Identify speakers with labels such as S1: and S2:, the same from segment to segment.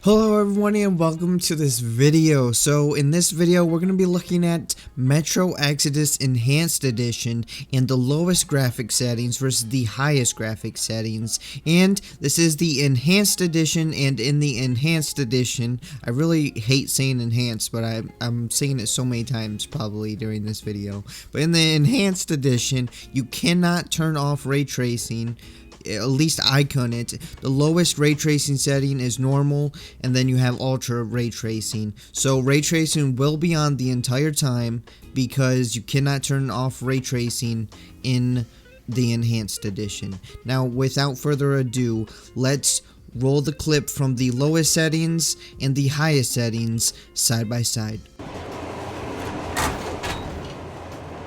S1: Hello everyone and welcome to this video. So in this video we're going to be looking at Metro Exodus Enhanced Edition and the lowest graphic settings versus the highest graphic settings. And this is the Enhanced Edition, and in the Enhanced Edition, I really hate saying enhanced, but I'm saying it so many times probably during this video. But in the Enhanced Edition, you cannot turn off ray tracing. At least I couldn't. The lowest ray tracing setting is normal, and then you have ultra ray tracing. So ray tracing will be on the entire time because you cannot turn off ray tracing in the Enhanced Edition. Now, without further ado, let's roll the clip from the lowest settings and the highest settings side by side.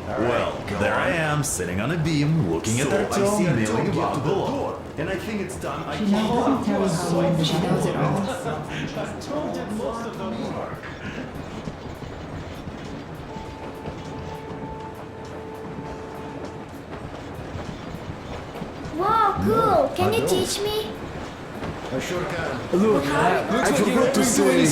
S2: Well, there I am, sitting on a beam, looking at that dome, nailing a bomb to the door. And I think it's done. I
S3: She doesn't tell you how long, but she knows it all.
S2: I told it most of those work.
S4: Wow, cool. Can you teach me?
S2: I sure can.
S5: Look, I forgot to say,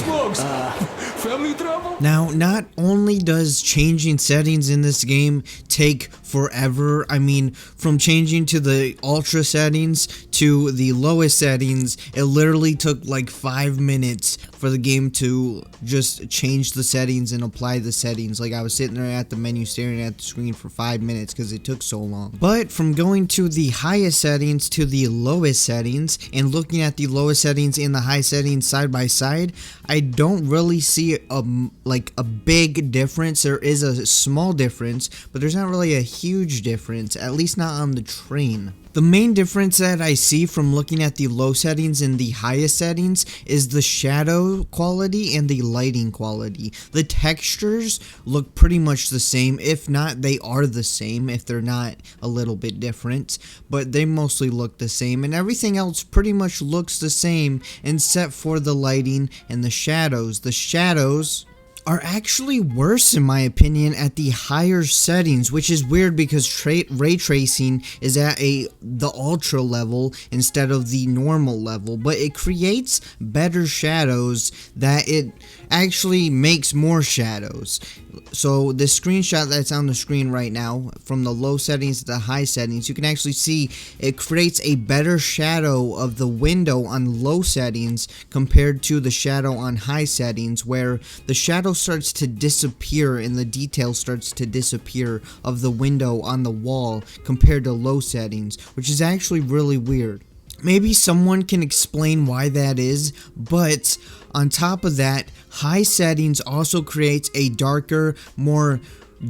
S5: family trouble?
S1: Now, not only does changing settings in this game take forever, I mean, from changing to the ultra settings to the lowest settings, it literally took like 5 minutes for the game to just change the settings and apply the settings. Like, I was sitting there at the menu staring at the screen for 5 minutes because it took so long. But from going to the highest settings to the lowest settings and looking at the lowest settings and the high settings side by side, I don't really see a big difference. There is a small difference, but there's not really a huge difference, at least not on the train. The main difference that I see from looking at the low settings and the highest settings is the shadow quality and the lighting quality. The textures look pretty much the same. If not, they are the same if they're not a little bit different, but they mostly look the same, and everything else pretty much looks the same except for the lighting and the shadows. The shadows are actually worse in my opinion at the higher settings, which is weird because ray tracing is at the ultra level instead of the normal level, but it creates better shadows that it actually makes more shadows. So the screenshot that's on the screen right now, from the low settings to the high settings, you can actually see it creates a better shadow of the window on low settings compared to the shadow on high settings, where the shadow starts to disappear and the detail starts to disappear of the window on the wall compared to low settings, which is actually really weird. Maybe someone can explain why that is, but on top of that, high settings also creates a darker, more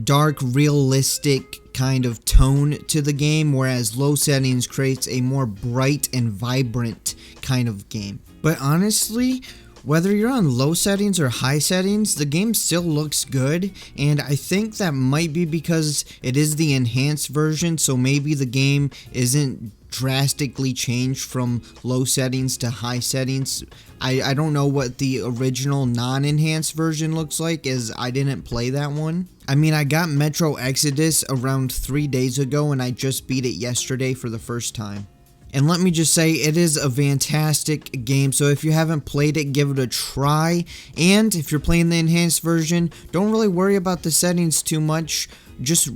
S1: dark, realistic kind of tone to the game, whereas low settings creates a more bright and vibrant kind of game. But honestly, whether you're on low settings or high settings, the game still looks good, and I think that might be because it is the enhanced version, so maybe the game isn't drastically changed from low settings to high settings. I don't know what the original non-enhanced version looks like, as I didn't play that one. I mean, I got Metro Exodus around 3 days ago, and I just beat it yesterday for the first time. And let me just say, it is a fantastic game, so if you haven't played it, give it a try. And if you're playing the enhanced version, don't really worry about the settings too much. Just,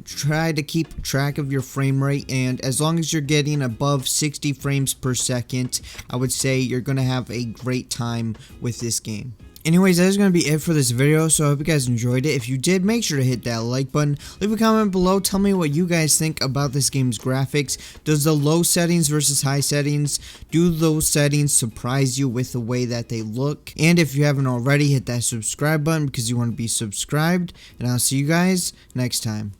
S1: try to keep track of your frame rate, and as long as you're getting above 60 frames per second, I would say you're going to have a great time with this game. Anyways, that is going to be it for this video, so I hope you guys enjoyed it. If you did, make sure to hit that like button. Leave a comment below. Tell me what you guys think about this game's graphics. Does the low settings versus high settings, do those settings surprise you with the way that they look? And if you haven't already, hit that subscribe button because you want to be subscribed. And I'll see you guys next time.